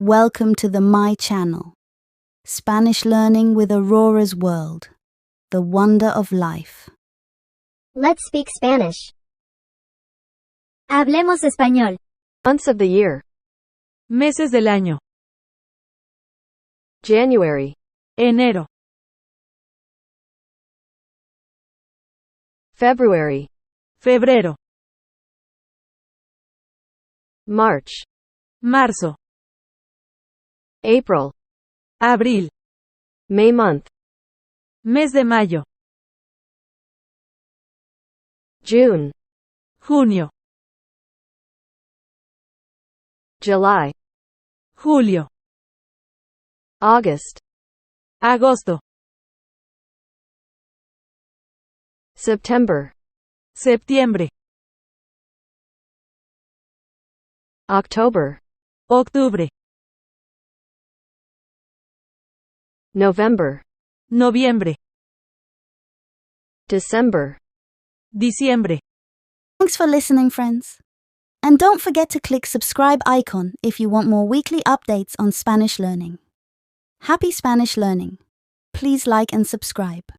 Welcome to the My Channel. Spanish learning with Aurora's World. The wonder of life. Let's speak Spanish. Hablemos español. Months of the year. Meses del año. January, Enero, February, febrero, March, marzo, April, abril, May month, mes de mayo, June, junio, July, julio, August, agosto, September, septiembre, October, octubre, November, noviembre, December. diciembre. Thanks for listening, friends. And don't forget to click subscribe icon if you want more weekly updates on Spanish learning. Happy Spanish learning. Please like and subscribe.